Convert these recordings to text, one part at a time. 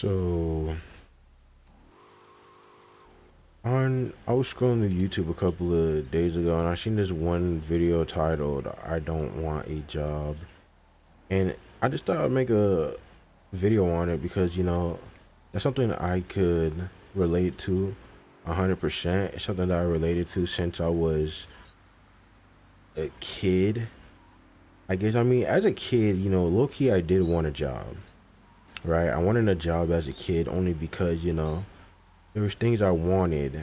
So I was scrolling to YouTube a couple of days ago and I seen this one video titled "I Don't Want a Job," and I just thought I'd make a video on it because that's something I could relate to 100%. It's something that I related to since I was a kid. I guess as a kid, low key I did want a job, right? I wanted a job as a kid only because there was things I wanted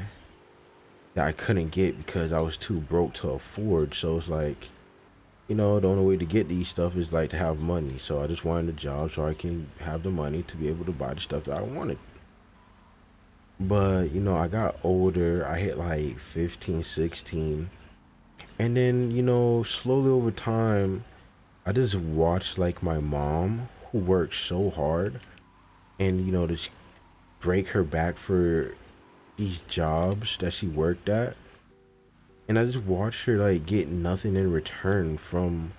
that I couldn't get because I was too broke to afford. So it's like, the only way to get these stuff is like to have money. So I just wanted a job so I can have the money to be able to buy the stuff that I wanted. But, I got older. I hit like 15, 16. And then, slowly over time, I just watched like my mom who worked so hard and, just break her back for these jobs that she worked at, and I just watched her like get nothing in return from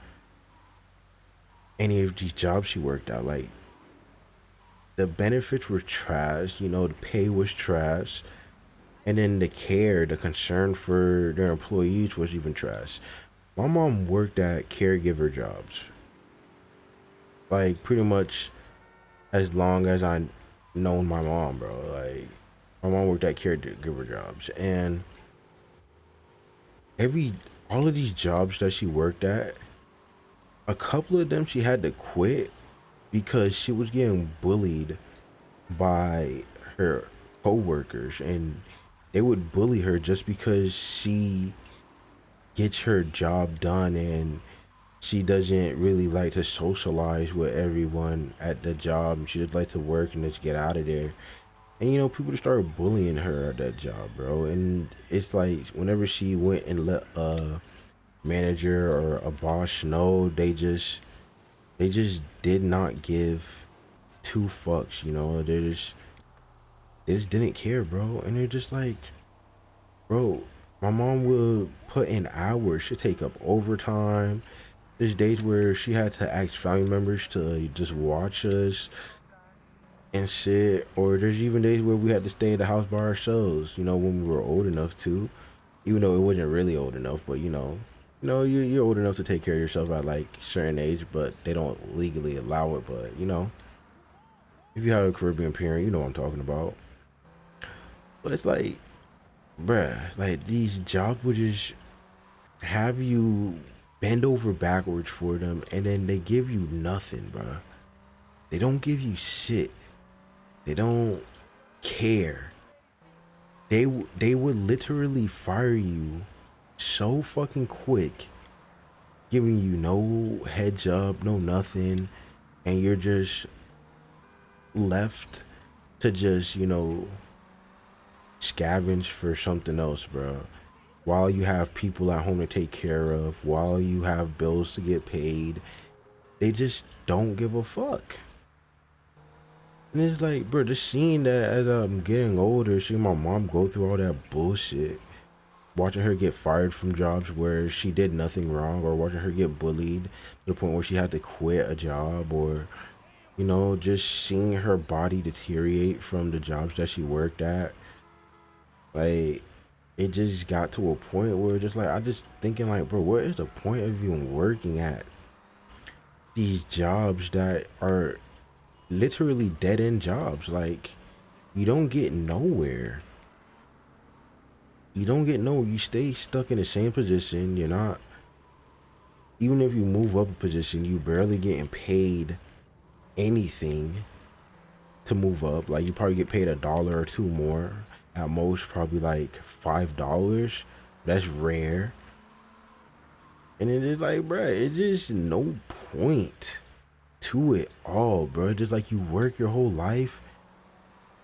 any of these jobs she worked at. Like the benefits were trash, the pay was trash, and then the care, the concern for their employees was even trash. My mom worked at caregiver jobs, like pretty much as long as I known my mom, bro. Like my mom worked at caregiver jobs, and every all of these jobs that she worked at, a couple of them she had to quit because she was getting bullied by her coworkers, and they would bully her just because she gets her job done and she doesn't really like to socialize with everyone at the job. She just like to work and just get out of there. And people just started bullying her at that job, bro. And it's like whenever she went and let a manager or a boss know, they just did not give two fucks, they just didn't care, bro. And they're just like, bro, my mom would put in hours. She'd take up overtime. There's days where she had to ask family members to just watch us and shit. Or there's even days where we had to stay at the house by ourselves, when we were old enough to. Even though it wasn't really old enough, but you're old enough to take care of yourself at like certain age, but they don't legally allow it. But if you have a Caribbean parent, you know what I'm talking about. But it's like, bruh, like these jobs would just have you bend over backwards for them, and then they give you nothing, bruh. They don't give you shit. They don't care. They would literally fire you so fucking quick, giving you no heads up, no nothing, and you're just left to just scavenge for something else, bro. While you have people at home to take care of, while you have bills to get paid, they just don't give a fuck. And it's like, bro, just seeing that as I'm getting older, seeing my mom go through all that bullshit, watching her get fired from jobs where she did nothing wrong, or watching her get bullied to the point where she had to quit a job, or just seeing her body deteriorate from the jobs that she worked at. Like, it just got to a point where just like I just thinking like, bro, what is the point of even working at these jobs that are literally dead end jobs? Like, you don't get nowhere. You don't get nowhere. You stay stuck in the same position. You're not, even if you move up a position, you barely getting paid anything to move up. Like, you probably get paid $1 or two more at most, probably like $5. That's rare. And it is like, bruh, it's just no point to it all, bro. Just like you work your whole life,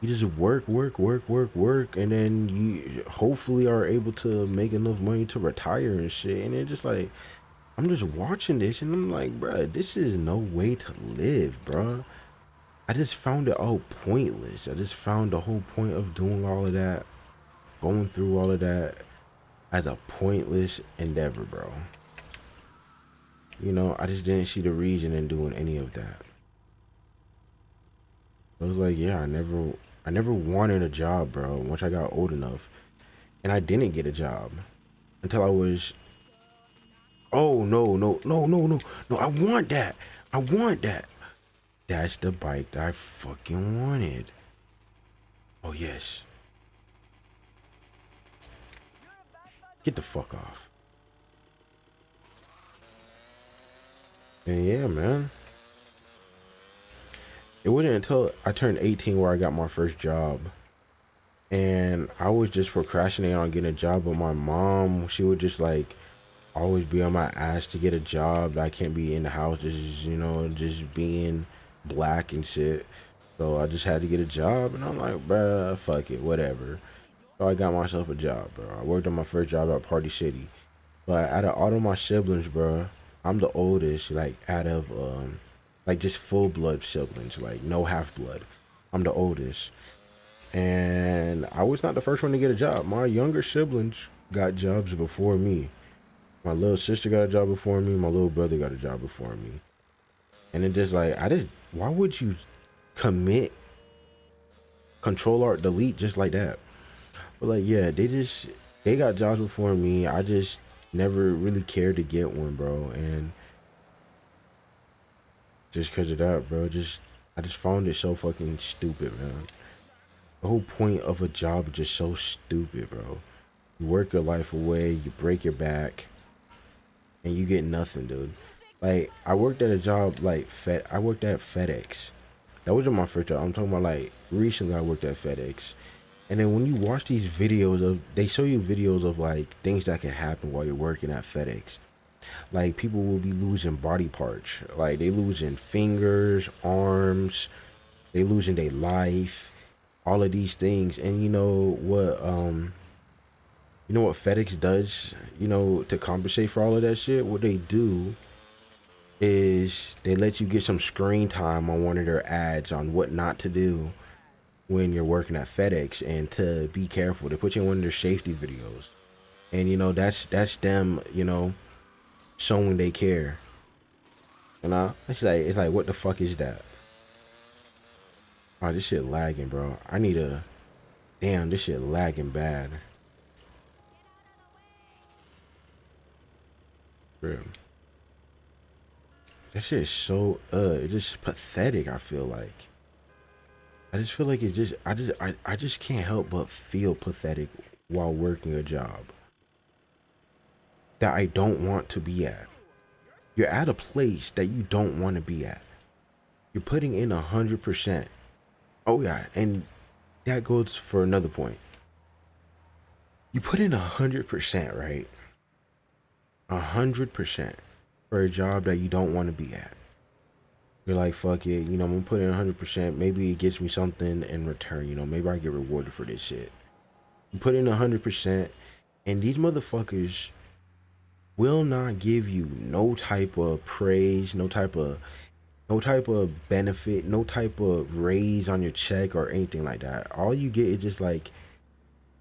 you just work, work, work, work, work, and then you hopefully are able to make enough money to retire and shit. And it's just like, I'm just watching this and I'm like, bruh, this is no way to live, bruh. I just found it all pointless. I just found the whole point of doing all of that, going through all of that, as a pointless endeavor, bro. I just didn't see the reason in doing any of that. So was like, yeah, I never wanted a job, bro. Once I got old enough, and I didn't get a job until I was. Oh no, no, no, no, no, no! I want that. I want that. That's the bike that I fucking wanted. Oh yes. Get the fuck off. And yeah, man. It wasn't until I turned 18 where I got my first job. And I was just procrastinating on getting a job, but my mom, she would just like always be on my ass to get a job. I can't be in the house just, you know, just being black and shit. So I just had to get a job, and I'm like, bruh, fuck it, whatever. So I got myself a job, bro. I worked on my first job at Party City. But out of all of my siblings, bro, I'm the oldest, like out of like just full blood siblings, like no half blood. I'm the oldest. And I was not the first one to get a job. My younger siblings got jobs before me. My little sister got a job before me. My little brother got a job before me. And it just like, why would you commit Control Alt Delete just like that? But like, yeah, they got jobs before me. I just never really cared to get one, bro. And just because of that, bro, I just found it so fucking stupid, man. The whole point of a job is just so stupid, bro. You work your life away, you break your back, and you get nothing, dude. Like, I worked at a job like I worked at FedEx. That wasn't my first job. I'm talking about like recently I worked at FedEx. And then when you watch these videos they show you videos of like things that can happen while you're working at FedEx. Like people will be losing body parts. Like they losing fingers, arms, they losing their life, all of these things. And you know what FedEx does, you know, to compensate for all of that shit? What they do is they let you get some screen time on one of their ads on what not to do when you're working at FedEx, and to be careful. They put you in one of their safety videos. And you know, that's them, you know, showing they care. You know? It's like what the fuck is that? Oh, this shit lagging, bro. Damn, this shit lagging bad. Bro. That shit is so it's just pathetic, I feel like. I just feel like I just can't help but feel pathetic while working a job that I don't want to be at. You're at a place that you don't want to be at. You're putting in 100%. Oh yeah, and that goes for another point. You put in 100%, right? 100% for a job that you don't want to be at. You're like, fuck it, you know, I'm gonna put in 100%. Maybe it gets me something in return, you know, maybe I get rewarded for this shit. You put in 100%, and these motherfuckers will not give you no type of praise, no type of benefit, no type of raise on your check or anything like that. All you get is just like,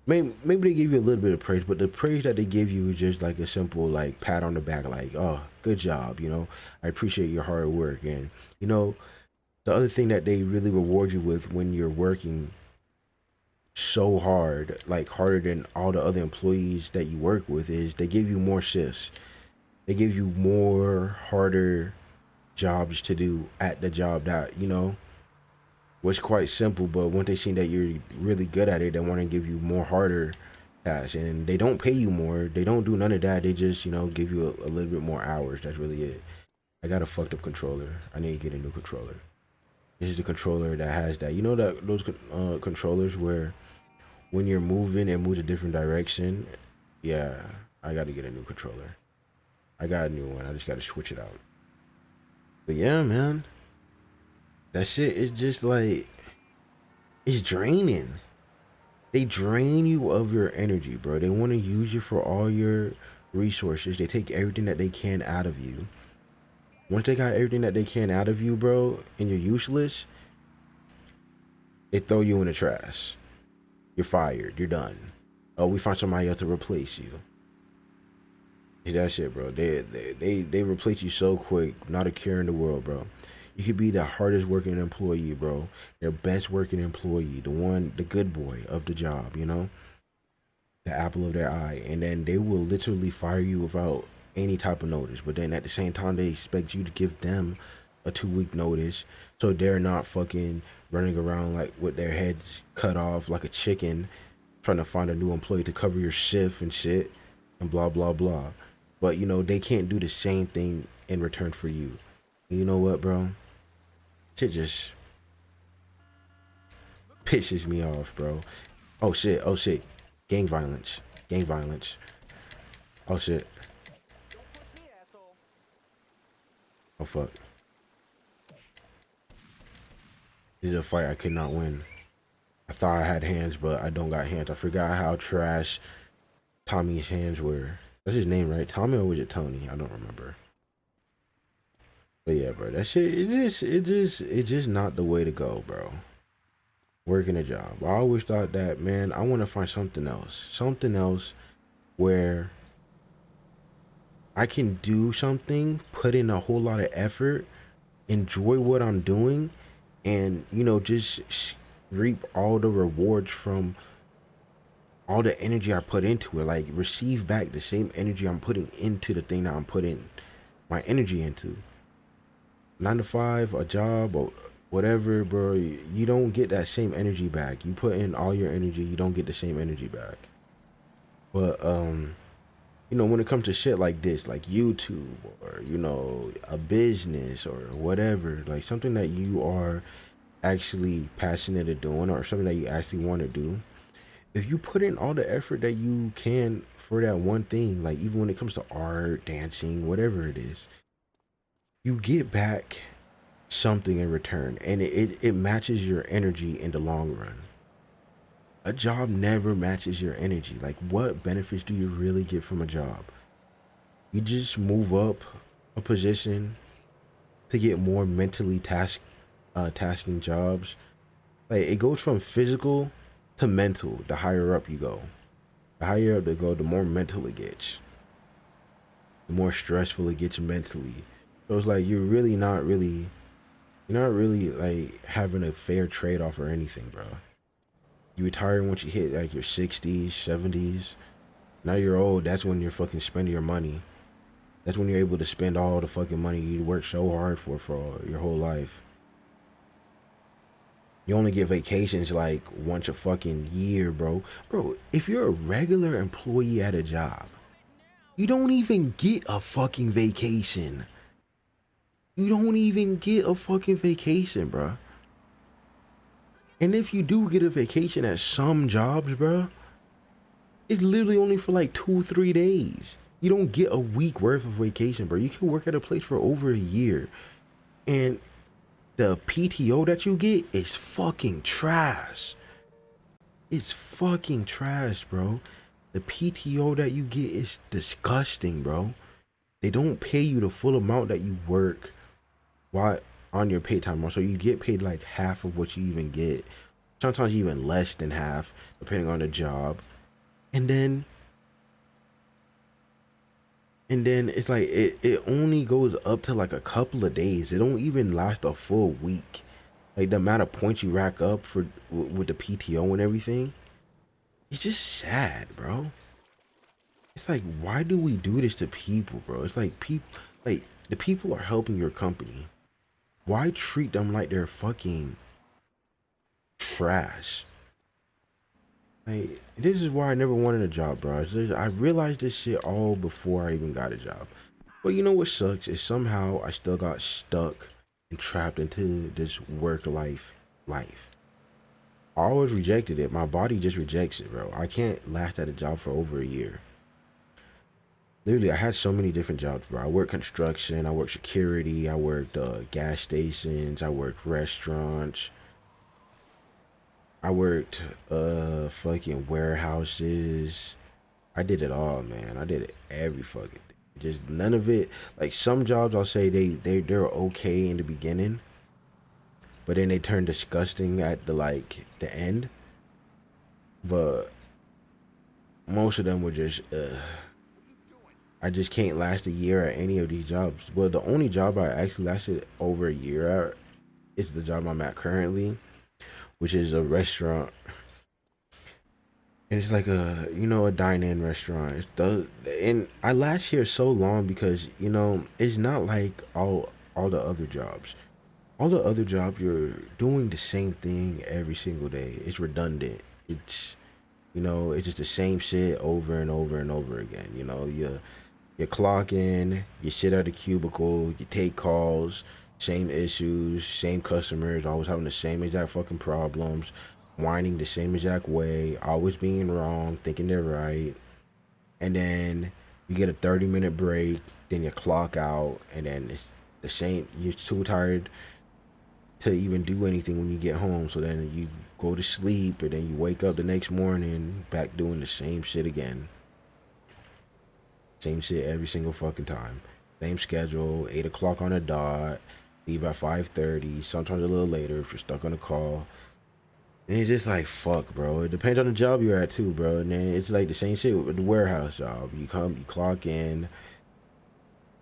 maybe they give you a little bit of praise, but the praise that they give you is just like a simple like pat on the back, like, oh, good job, you know, I appreciate your hard work. And you know, the other thing that they really reward you with when you're working so hard, like harder than all the other employees that you work with, is they give you more shifts. They give you more harder jobs to do at the job that, you know, was quite simple, but when they see that you're really good at it, they want to give you more harder tasks. And they don't pay you more, they don't do none of that, they just, you know, give you a little bit more hours. That's really it. I got a fucked up controller. I need to get a new controller. This is the controller that has that, you know, that those controllers where when you're moving it moves a different direction. Yeah, I got to get a new controller. I got a new one, I just got to switch it out. But yeah, man, that shit is just like, it's draining. They drain you of your energy, bro. They want to use you for all your resources. They take everything that they can out of you. Once they got everything that they can out of you, bro, and you're useless, they throw you in the trash. You're fired. You're done. Oh, we find somebody else to replace you. Yeah, that shit, bro. They replace you so quick. Not a care in the world, bro. You could be the hardest working employee, bro. Their best working employee, the good boy of the job, you know, the apple of their eye, and then they will literally fire you without any type of notice. But then at the same time, they expect you to give them a 2 week notice, so they're not fucking running around like with their heads cut off like a chicken, trying to find a new employee to cover your shift and shit, and blah blah blah. But you know they can't do the same thing in return for you. And you know what, bro? Shit just pisses me off, bro. Oh shit, oh shit. Gang violence. Gang violence. Oh shit. Oh fuck. This is a fight I could not win. I thought I had hands, but I don't got hands. I forgot how trash Tommy's hands were. That's his name, right? Tommy, or was it Tony? I don't remember. But yeah, bro, that shit, it's just not the way to go, bro. Working a job. I always thought that, man, I want to find something else where I can do something, put in a whole lot of effort, enjoy what I'm doing, and, you know, just reap all the rewards from all the energy I put into it. Like, receive back the same energy I'm putting into the thing that I'm putting my energy into. 9 to 5, a job, or whatever, bro, you don't get that same energy back. You put in all your energy, you don't get the same energy back. But you know, when it comes to shit like this, like YouTube, or you know, a business or whatever, like something that you are actually passionate at doing, or something that you actually want to do, if you put in all the effort that you can for that one thing, like even when it comes to art, dancing, whatever it is, you get back something in return, and it matches your energy in the long run. A job never matches your energy. Like, what benefits do you really get from a job? You just move up a position to get more mentally tasking jobs. Like, it goes from physical to mental. The higher up you go, the higher up they go, the more mental it gets, the more stressful it gets mentally. So it's like you're not really like having a fair trade off or anything, bro. You retire once you hit like your 60s, 70s. Now you're old. That's when you're fucking spending your money. That's when you're able to spend all the fucking money you worked so hard for your whole life. You only get vacations like once a fucking year, bro. Bro, if you're a regular employee at a job, you don't even get a fucking vacation. You don't even get a fucking vacation, bro. And if you do get a vacation at some jobs, bro, it's literally only for like 2-3 days. You don't get a week worth of vacation, bro. You can work at a place for over a year, and the PTO that you get is fucking trash. It's fucking trash, bro. The PTO that you get is disgusting, bro. They don't pay you the full amount that you work while on your paid time off. So you get paid like half of what you even get. Sometimes even less than half, depending on the job. And then it's like it only goes up to like a couple of days. It don't even last a full week. Like the amount of points you rack up for with the PTO and everything, it's just sad, bro. It's like, why do we do this to people, bro? It's like like the people are helping your company. Why treat them like they're fucking trash? Like, this is why I never wanted a job, bro. I realized this shit all before I even got a job. But you know what sucks is somehow I still got stuck and trapped into this work life. I always rejected it. My body just rejects it, bro. I can't last at a job for over a year. Literally, I had so many different jobs, bro. I worked construction, I worked security, I worked gas stations, I worked restaurants, I worked fucking warehouses. I did it all, man. I did it every fucking thing. Just none of it. Like some jobs, I'll say they're okay in the beginning, but then they turn disgusting at the end. But most of them were just I just can't last a year at any of these jobs. Well, the only job I actually lasted over a year at is the job I'm at currently, which is a restaurant. And it's like a dine-in restaurant. And I last here so long because it's not like all the other jobs. All the other jobs, you're doing the same thing every single day. It's redundant. It's just the same shit over and over and over again. You clock in, you sit at a cubicle, you take calls, same issues, same customers, always having the same exact fucking problems, whining the same exact way, always being wrong, thinking they're right. And then you get a 30-minute break, then you clock out, and then it's the same. You're too tired to even do anything when you get home. So then you go to sleep, and then you wake up the next morning back doing the same shit again. Same shit every single fucking time. Same schedule, 8 o'clock on the dot, leave at 5:30, sometimes a little later if you're stuck on a call. And it's just like fuck, bro. It depends on the job you're at too, bro. And then it's like the same shit with the warehouse job. You come, you clock in,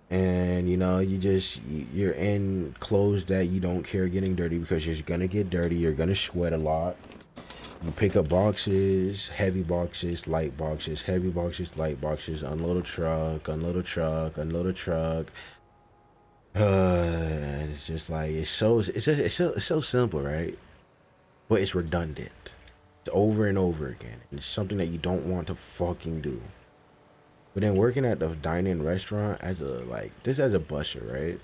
and you're in clothes that you don't care getting dirty because you're gonna get dirty. You're gonna sweat a lot. You pick up boxes, heavy boxes, light boxes, heavy boxes, light boxes, unload a truck, unload a truck, unload a truck. And it's just like it's so simple, right? But it's redundant. It's over and over again. And it's something that you don't want to fucking do. But then working at the dine-in restaurant as a busser, right?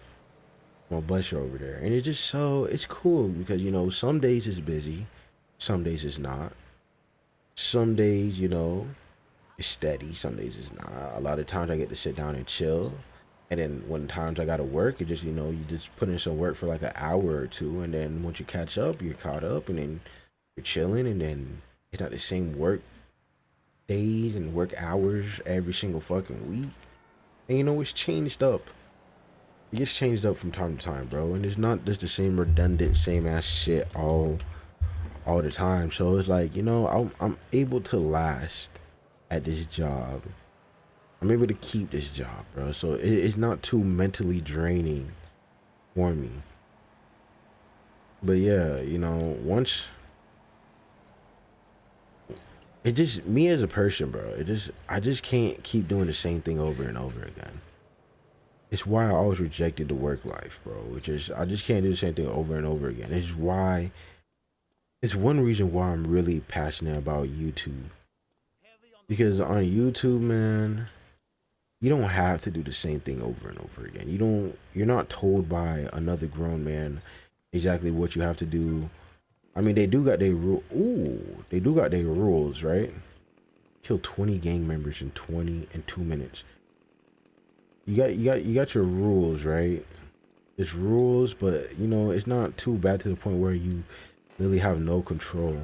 I'm a busser over there, and it's cool because some days it's busy, some days it's not. Some days it's steady, some days it's not. A lot of times I get to sit down and chill. And then when times I gotta work, it just you just put in some work for like an hour or two, and then once you catch up, you're caught up, and then you're chilling, and then it's not the same work days and work hours every single fucking week. And it's changed up. It gets changed up from time to time, bro. And it's not just the same redundant, same ass shit all the time. So it's like I'm able to last at this job. I'm able to keep this job, bro. So it's not too mentally draining for me. But yeah, once it just me as a person, bro. I just can't keep doing the same thing over and over again. It's why I always rejected the work life, bro. Which is I just can't do the same thing over and over again. It's one reason why I'm really passionate about YouTube. Because on YouTube, man, you don't have to do the same thing over and over again. You're not told by another grown man exactly what you have to do. I mean, they do got their they do got their rules, right? Kill 20 gang members in 2 minutes. You got your rules, right? It's rules, but it's not too bad to the point where you really have no control.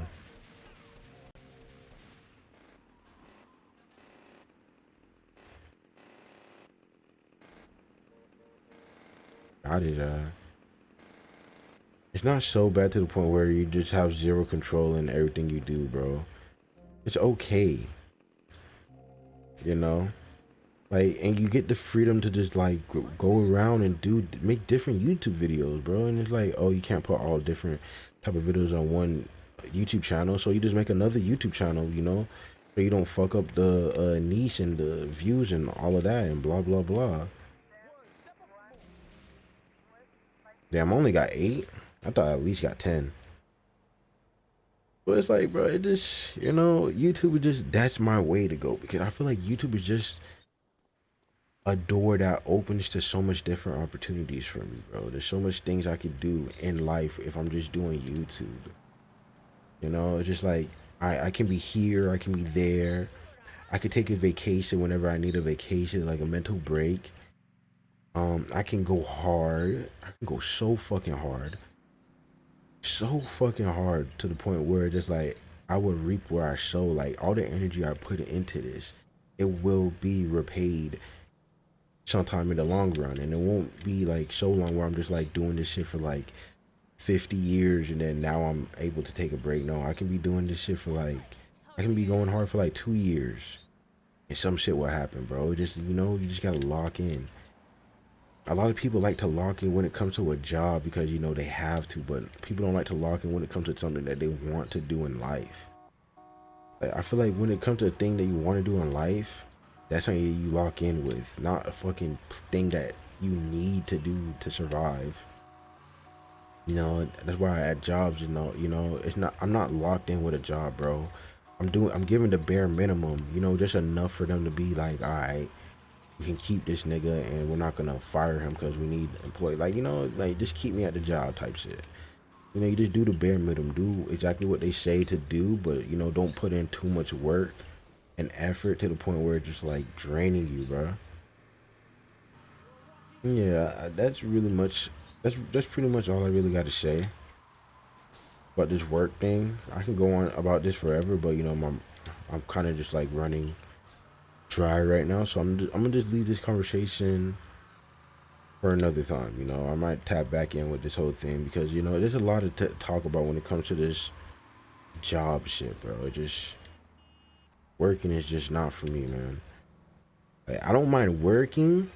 Got it. It's not so bad to the point where you just have zero control in everything you do, bro. It's okay, you know. Like, and you get the freedom to just like go around and make different YouTube videos, bro. And it's like, oh, you can't put all different type of videos on one YouTube channel, so you just make another YouTube channel, so you don't fuck up the niche and the views and all of that and blah blah blah. Damn, I only got 8. I thought I at least got 10. But it's like, bro, it just YouTube is just that's my way to go because I feel like YouTube is just a door that opens to so much different opportunities for me, bro. There's so much things I could do in life if I'm just doing YouTube. It's just like I can be here, I can be there. I could take a vacation whenever I need a vacation, like a mental break. I can go hard. I can go so fucking hard. So fucking hard to the point where just like I would reap where I sow. Like all the energy I put into this, it will be repaid sometime in the long run, and it won't be like so long where I'm just like doing this shit for like 50 years and then now I'm able to take a break. No, I can be doing this shit for like I can be going hard for like 2 years and some shit will happen, bro. Just, you know, you just gotta lock in. A lot of people like to lock in when it comes to a job because, you know, they have to, but people don't like to lock in when it comes to something that they want to do in life. Like, I feel like when it comes to a thing that you want to do in life, that's something you lock in with, not a fucking thing that you need to do to survive. You know, that's why at jobs, it's not, I'm not locked in with a job, bro. I'm giving the bare minimum, you know, just enough for them to be like, all right, we can keep this nigga and we're not gonna fire him because we need employee. Like, you know, like just keep me at the job type shit. You know, you just do the bare minimum, do exactly what they say to do, but, you know, don't put in too much work and effort to the point where it's just like draining you, bro. Yeah, that's really much. That's pretty much all I really got to say about this work thing. I can go on about this forever, but, you know, I'm kind of just like running dry right now, so I'm gonna just leave this conversation for another time. You know, I might tap back in with this whole thing because, you know, there's a lot to talk about when it comes to this job shit, bro. It just working is just not for me, man. Like, I don't mind working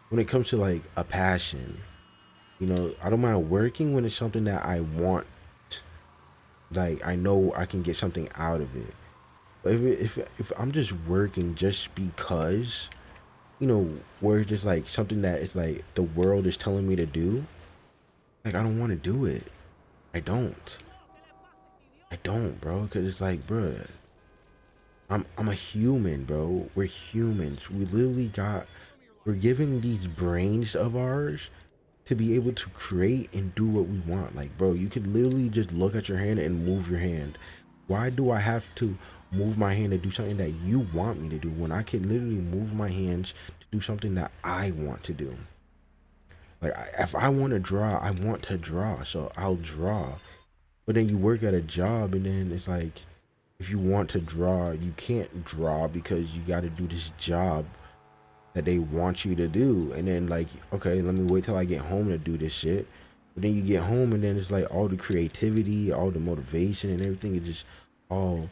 when it comes to like a passion. You know, I don't mind working when it's something that I want. Like, I know I can get something out of it. But if I'm just working just because, you know, where it's just like something that it's like the world is telling me to do, like, I don't want to do it. I don't. I don't, bro. Cause it's like, bro, I'm a human, bro. We're humans. We're given these brains of ours to be able to create and do what we want. Like, bro, you could literally just look at your hand and move your hand. Why do I have to move my hand to do something that you want me to do when I can literally move my hands to do something that I want to do? Like, if I want to draw, I want to draw, so I'll draw. But then you work at a job, and then it's like, if you want to draw, you can't draw because you got to do this job that they want you to do. And then, like, okay, let me wait till I get home to do this shit. But then you get home, and then it's like all the creativity, all the motivation and everything is just all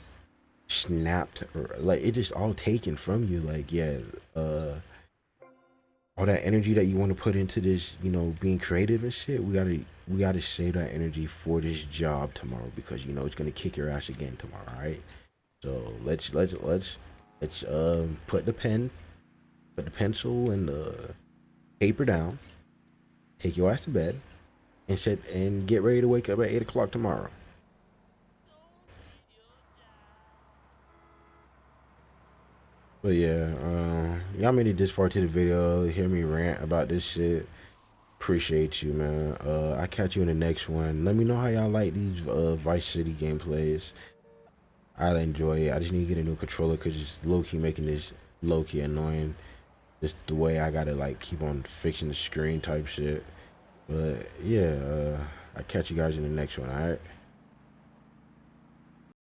snapped, or like it just all taken from you. Like, yeah, all that energy that you want to put into this, you know, being creative and shit, we gotta save that energy for this job tomorrow, because, you know, it's gonna kick your ass again tomorrow. All right, so let's put the pen, put the pencil and the paper down, take your ass to bed, and get ready to wake up at 8 o'clock tomorrow. But yeah, y'all made it this far to the video, hear me rant about this shit. Appreciate you, man. I catch you in the next one. Let me know how y'all like these Vice City gameplays. I enjoy it. I just need to get a new controller because it's low-key making this low-key annoying. Just the way I gotta like keep on fixing the screen type shit. But yeah, I catch you guys in the next one, alright?